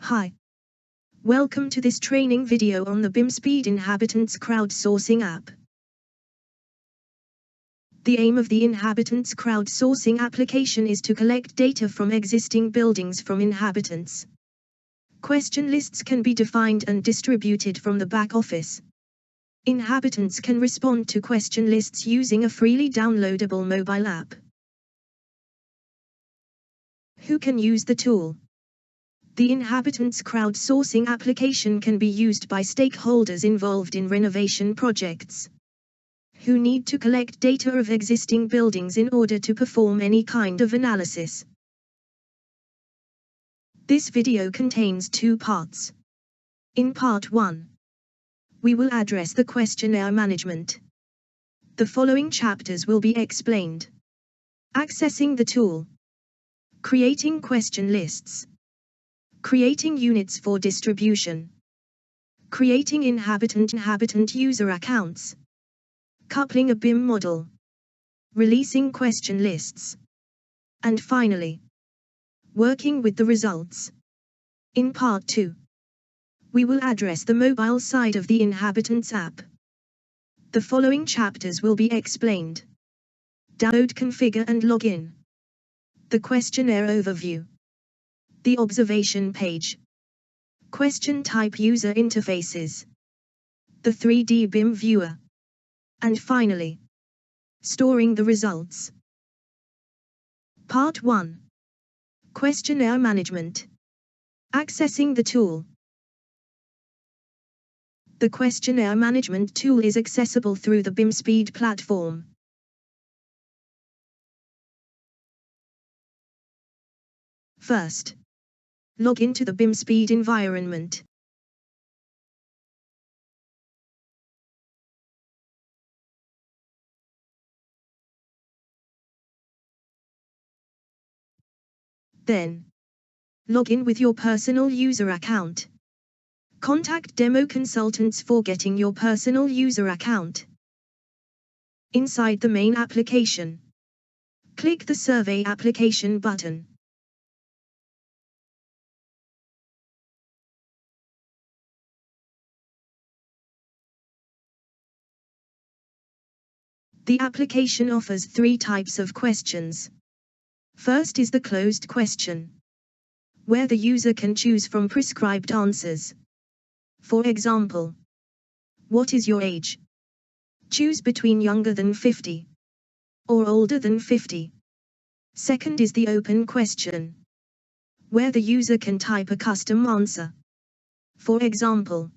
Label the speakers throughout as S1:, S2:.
S1: Hi. Welcome to this training video on the BIM-SPEED Inhabitants crowdsourcing app. The aim of the Inhabitants crowdsourcing application is to collect data from existing buildings from inhabitants. Question lists can be defined and distributed from the back office. Inhabitants can respond to question lists using a freely downloadable mobile app. Who can use the tool? The Inhabitants crowdsourcing application can be used by stakeholders involved in renovation projects who need to collect data of existing buildings in order to perform any kind of analysis. This video contains two parts. In part 1, we will address the questionnaire management. The following chapters will be explained. Accessing the tool, creating question lists, creating units for distribution, creating inhabitant user accounts, coupling a BIM model, releasing question lists, and finally, working with the results. In part 2, we will address the mobile side of the Inhabitants app. The following chapters will be explained. Download, configure and login. The questionnaire overview. The observation page. Question type user interfaces. The 3D BIM viewer. And finally, storing the results. Part 1. Questionnaire management. Accessing the tool. The questionnaire management tool is accessible through the BIM-SPEED platform. First, log into the BIM-SPEED environment. Then, log in with your personal user account. Contact demo consultants for getting your personal user account. Inside the main application, click the Survey Application button. The application offers 3 types of questions. First is the closed question, where the user can choose from prescribed answers. For example, what is your age? Choose between younger than 50 or older than 50. Second is the open question, where the user can type a custom answer. For example,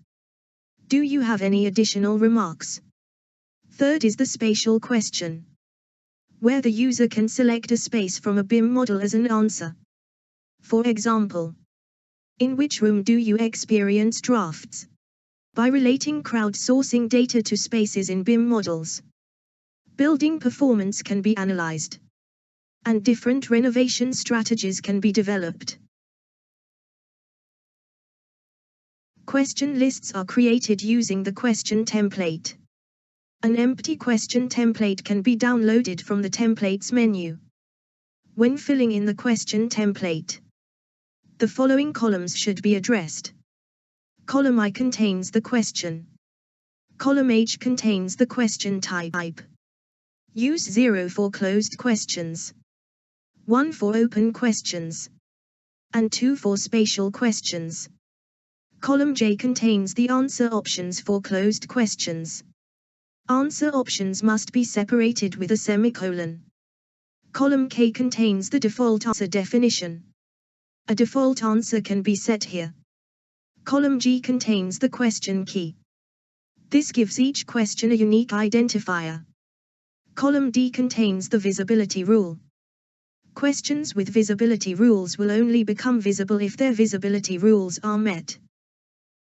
S1: do you have any additional remarks? Third is the spatial question, where the user can select a space from a BIM model as an answer. For example, in which room do you experience drafts? By relating crowdsourcing data to spaces in BIM models, building performance can be analyzed, and different renovation strategies can be developed. Question lists are created using the question template. An empty question template can be downloaded from the Templates menu. When filling in the question template, the following columns should be addressed. Column I contains the question. Column H contains the question type. Use 0 for closed questions, 1 for open questions, and 2 for spatial questions. Column J contains the answer options for closed questions. Answer options must be separated with a semicolon. Column K contains the default answer definition. A default answer can be set here. Column G contains the question key. This gives each question a unique identifier. Column D contains the visibility rule. Questions with visibility rules will only become visible if their visibility rules are met.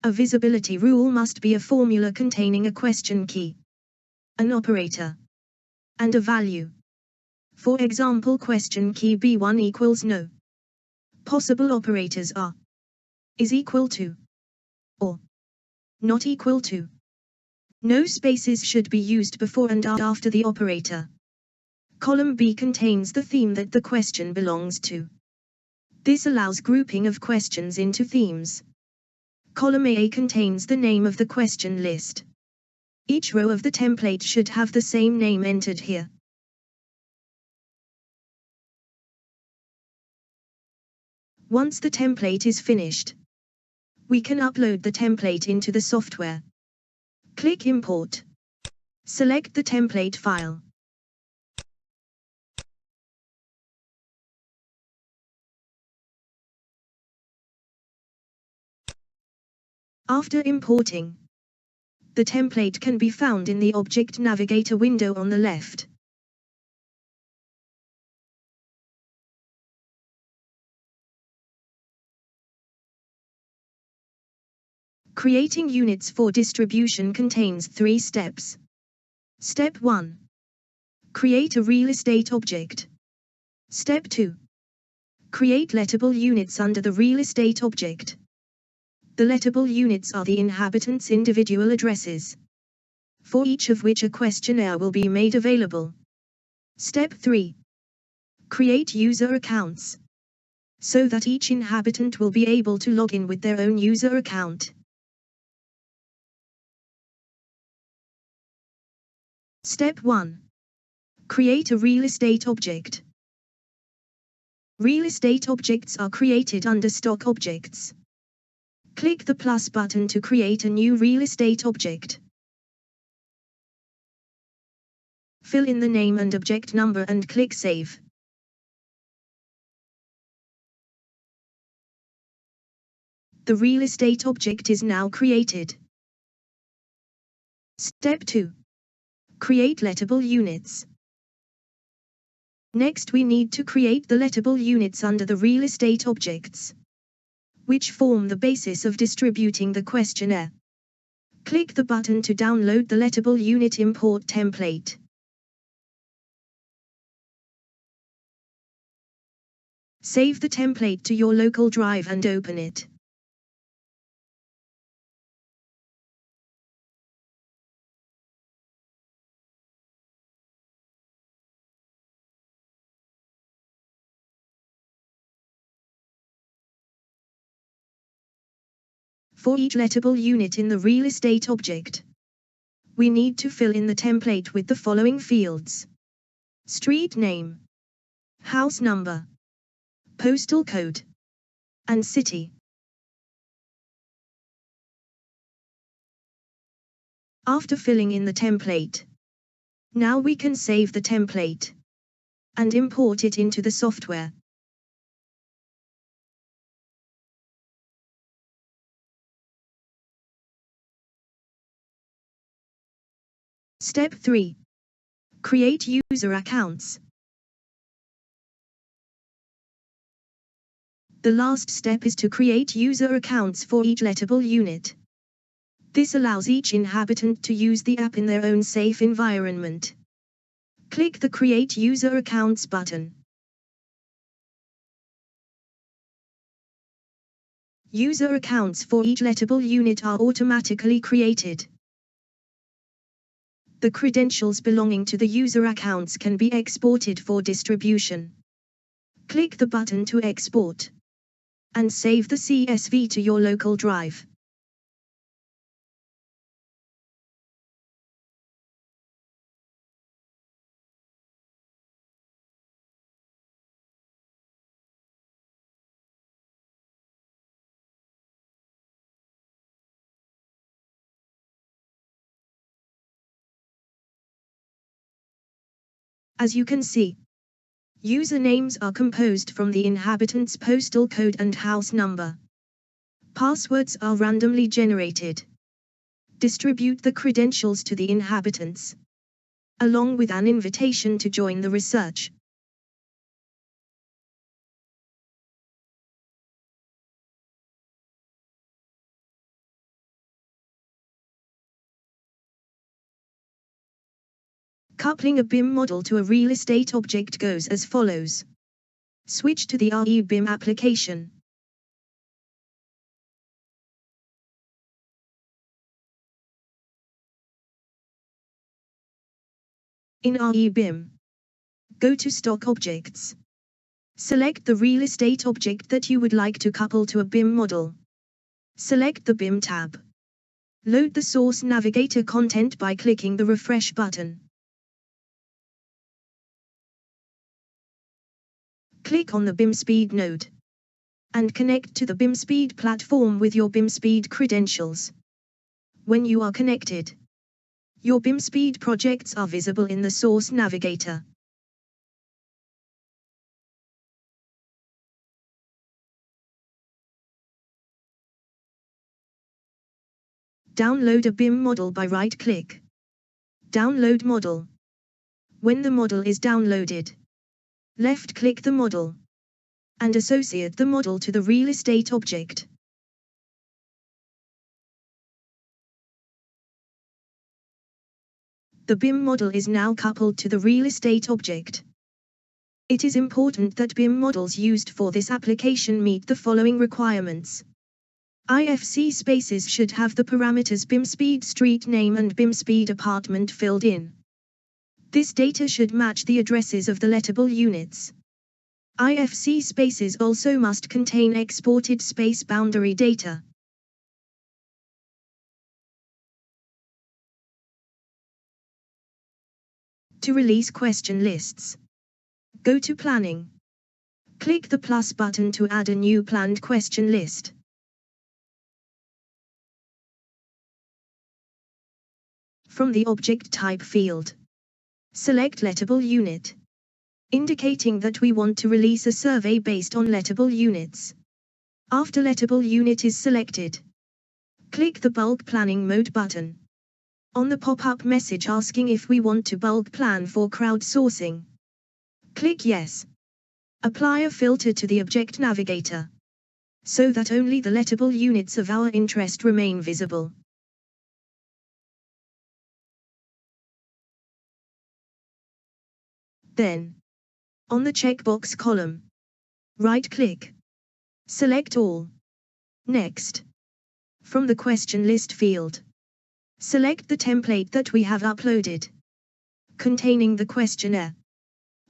S1: A visibility rule must be a formula containing a question key, an operator, and a value. For example, question key B1 equals no. Possible operators are is equal to or not equal to. No spaces should be used before and after the operator. Column B contains the theme that the question belongs to. This allows grouping of questions into themes. Column A contains the name of the question list. Each row of the template should have the same name entered here. Once the template is finished, we can upload the template into the software. Click Import. Select the template file. After importing, the template can be found in the Object Navigator window on the left. Creating units for distribution contains 3 steps. Step 1. Create a real estate object. Step 2. Create lettable units under the real estate object. The lettable units are the inhabitants' individual addresses, for each of which a questionnaire will be made available. Step 3. Create user accounts, so that each inhabitant will be able to log in with their own user account. Step 1. Create a real estate object. Real estate objects are created under Stock Objects. Click the plus button to create a new real estate object. Fill in the name and object number and click Save. The real estate object is now created. Step 2. Create lettable units. Next we need to create the lettable units under the real estate objects, which form the basis of distributing the questionnaire. Click the button to download the lettable unit import template. Save the template to your local drive and open it. For each lettable unit in the real estate object, we need to fill in the template with the following fields: street name, house number, postal code, and city. After filling in the template, now we can save the template and import it into the software. Step 3. Create user accounts. The last step is to create user accounts for each lettable unit. This allows each inhabitant to use the app in their own safe environment. Click the Create User Accounts button. User accounts for each lettable unit are automatically created. The credentials belonging to the user accounts can be exported for distribution. Click the button to export and save the CSV to your local drive. As you can see, usernames are composed from the inhabitant's postal code and house number. Passwords are randomly generated. Distribute the credentials to the inhabitants, along with an invitation to join the research. Coupling a BIM model to a real estate object goes as follows. Switch to the RE BIM application. In RE BIM, go to Stock Objects. Select the real estate object that you would like to couple to a BIM model. Select the BIM tab. Load the Source Navigator content by clicking the Refresh button. Click on the BIM-SPEED node and connect to the BIM-SPEED platform with your BIM-SPEED credentials. When you are connected, your BIM-SPEED projects are visible in the Source Navigator. Download a BIM model by right-click. Download model. When the model is downloaded, left-click the model and associate the model to the real estate object. The BIM model is now coupled to the real estate object. It is important that BIM models used for this application meet the following requirements. IFC spaces should have the parameters BIM-SPEED street name and BIM-SPEED apartment filled in. This data should match the addresses of the lettable units. IFC spaces also must contain exported space boundary data. To release question lists, go to Planning. Click the plus button to add a new planned question list. From the Object Type field, select Lettable Unit, indicating that we want to release a survey based on lettable units. After lettable unit is selected, click the Bulk Planning Mode button. On the pop-up message asking if we want to bulk plan for crowdsourcing, click Yes. Apply a filter to the Object Navigator, so that only the lettable units of our interest remain visible. Then, on the checkbox column, right-click, select All. Next, from the Question List field, select the template that we have uploaded, containing the questionnaire.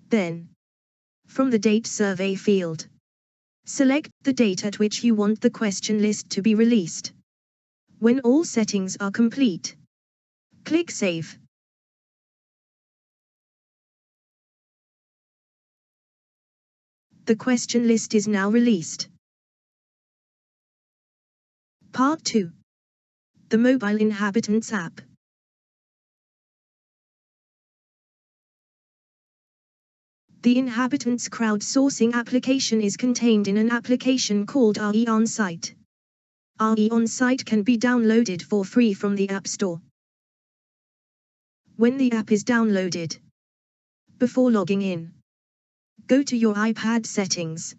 S1: Then, from the Date Survey field, select the date at which you want the question list to be released. When all settings are complete, click Save. The question list is now released. Part 2. The Mobile Inhabitants app. The Inhabitants crowdsourcing application is contained in an application called RE On-Site. RE On-Site can be downloaded for free from the App Store. When the app is downloaded, before logging in, go to your iPad settings.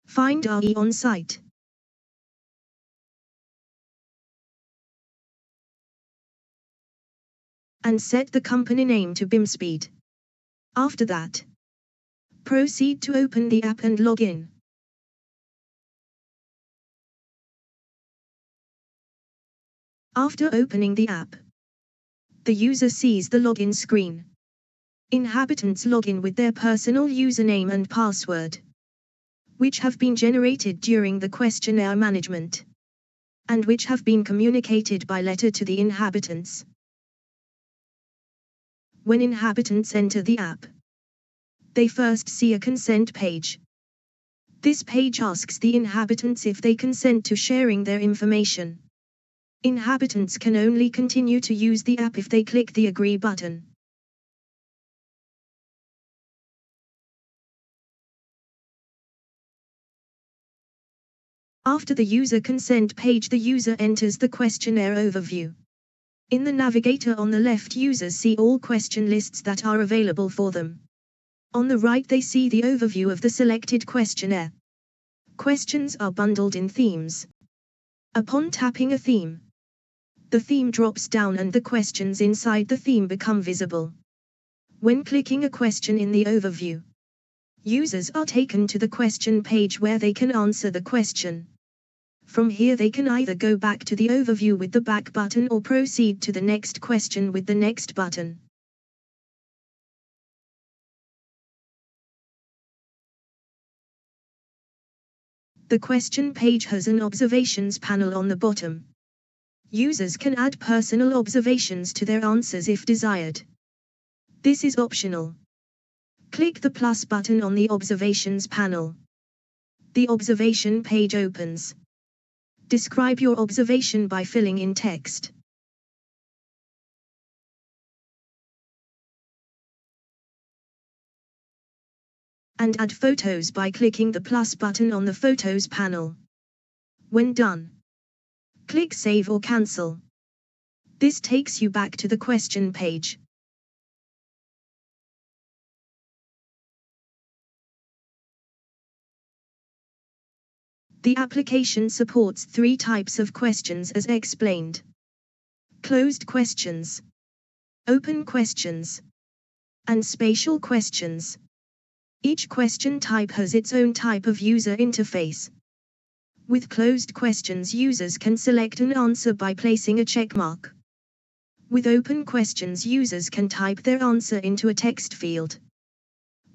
S1: Find RE On-Site. And set the company name to BIM-SPEED. After that, proceed to open the app and log in. After opening the app, the user sees the login screen. Inhabitants log in with their personal username and password, which have been generated during the questionnaire management, and which have been communicated by letter to the inhabitants. When inhabitants enter the app, they first see a consent page. This page asks the inhabitants if they consent to sharing their information. Inhabitants can only continue to use the app if they click the Agree button. After the user consent page, the user enters the questionnaire overview. In the navigator on the left, users see all question lists that are available for them. On the right, they see the overview of the selected questionnaire. Questions are bundled in themes. Upon tapping a theme, the theme drops down and the questions inside the theme become visible. When clicking a question in the overview, users are taken to the question page where they can answer the question. From here they can either go back to the overview with the back button or proceed to the next question with the next button. The question page has an observations panel on the bottom. Users can add personal observations to their answers if desired. This is optional. Click the plus button on the observations panel. The observation page opens. Describe your observation by filling in text. And add photos by clicking the plus button on the Photos panel. When done, click Save or Cancel. This takes you back to the question page. The application supports 3 types of questions as explained: closed questions, open questions, and spatial questions. Each question type has its own type of user interface. With closed questions, users can select an answer by placing a check mark. With open questions, users can type their answer into a text field.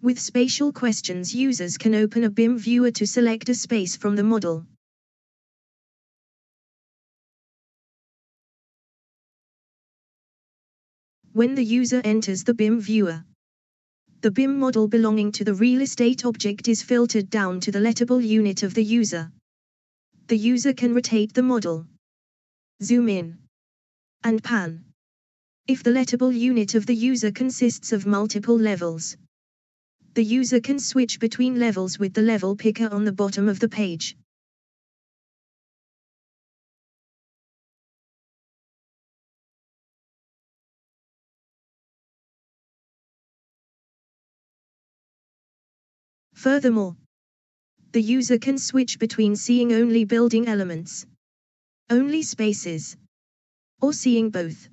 S1: With spatial questions, users can open a BIM viewer to select a space from the model. When the user enters the BIM viewer, the BIM model belonging to the real estate object is filtered down to the lettable unit of the user. The user can rotate the model, zoom in, and pan, if the lettable unit of the user consists of multiple levels. The user can switch between levels with the level picker on the bottom of the page. Furthermore, the user can switch between seeing only building elements, only spaces, or seeing both.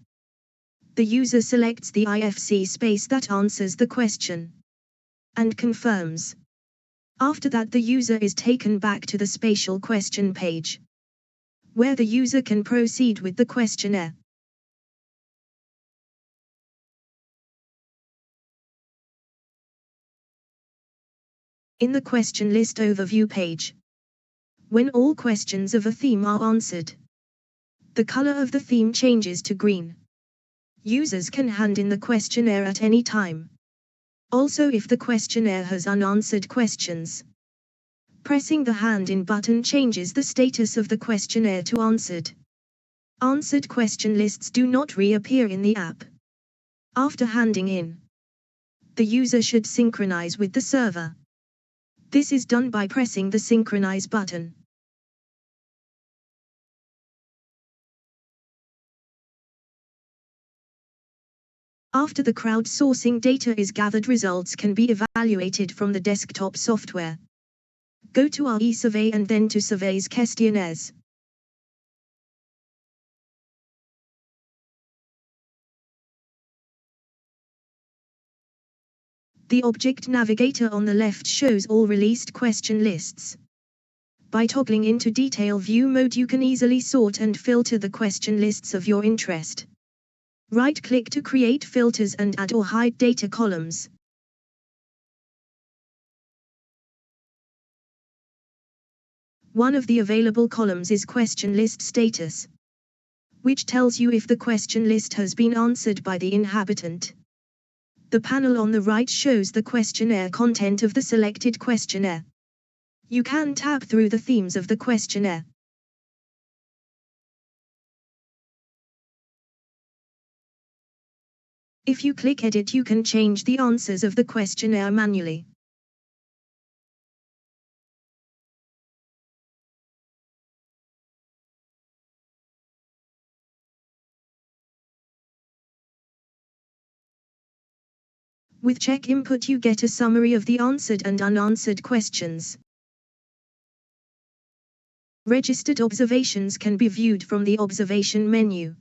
S1: The user selects the IFC space that answers the question and confirms. After that, the user is taken back to the spatial question page, where the user can proceed with the questionnaire. In the question list overview page, when all questions of a theme are answered, the color of the theme changes to green. Users can hand in the questionnaire at any time. Also, if the questionnaire has unanswered questions, pressing the Hand in button changes the status of the questionnaire to answered. Answered question lists do not reappear in the app. After handing in, the user should synchronize with the server. This is done by pressing the Synchronize button. After the crowdsourcing data is gathered, results can be evaluated from the desktop software. Go to our eSurvey and then to Surveys Questionnaires. The object navigator on the left shows all released question lists. By toggling into Detail View mode, you can easily sort and filter the question lists of your interest. Right-click to create filters and add or hide data columns. One of the available columns is Question List Status, which tells you if the question list has been answered by the inhabitant. The panel on the right shows the questionnaire content of the selected questionnaire. You can tab through the themes of the questionnaire. If you click Edit, you can change the answers of the questionnaire manually. With check input, you get a summary of the answered and unanswered questions. Registered observations can be viewed from the observation menu.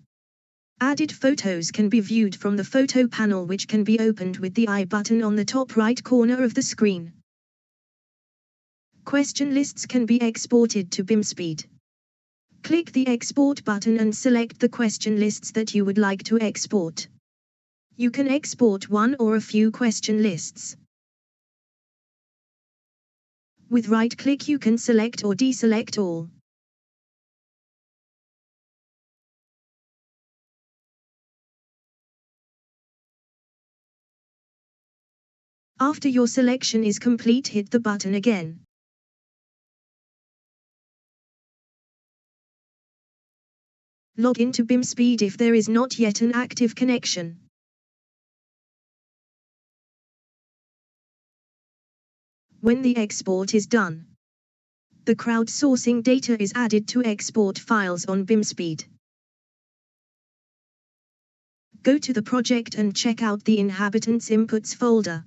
S1: Added photos can be viewed from the photo panel, which can be opened with the I button on the top right corner of the screen. Question lists can be exported to BIM-SPEED. Click the Export button and select the question lists that you would like to export. You can export one or a few question lists. With right-click you can select or deselect all. After your selection is complete, hit the button again. Log into BIM-SPEED if there is not yet an active connection. When the export is done, the crowdsourcing data is added to export files on BIM-SPEED. Go to the project and check out the Inhabitants Inputs folder.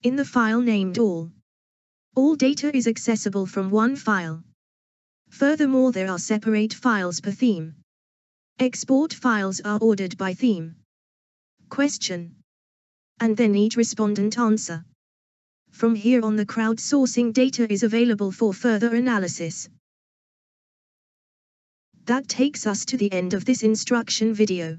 S1: In the file named all data is accessible from one file. Furthermore, there are separate files per theme. Export files are ordered by theme, question, and then each respondent answer. From here on, the crowdsourcing data is available for further analysis. That takes us to the end of this instruction video.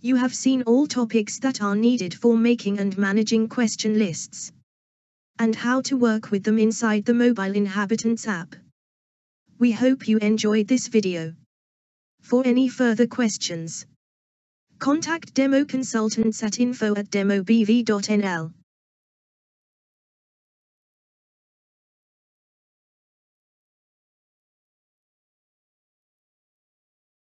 S1: You have seen all topics that are needed for making and managing question lists, and how to work with them inside the mobile Inhabitants app. We hope you enjoyed this video. For any further questions, contact demo consultants at info@demobv.nl.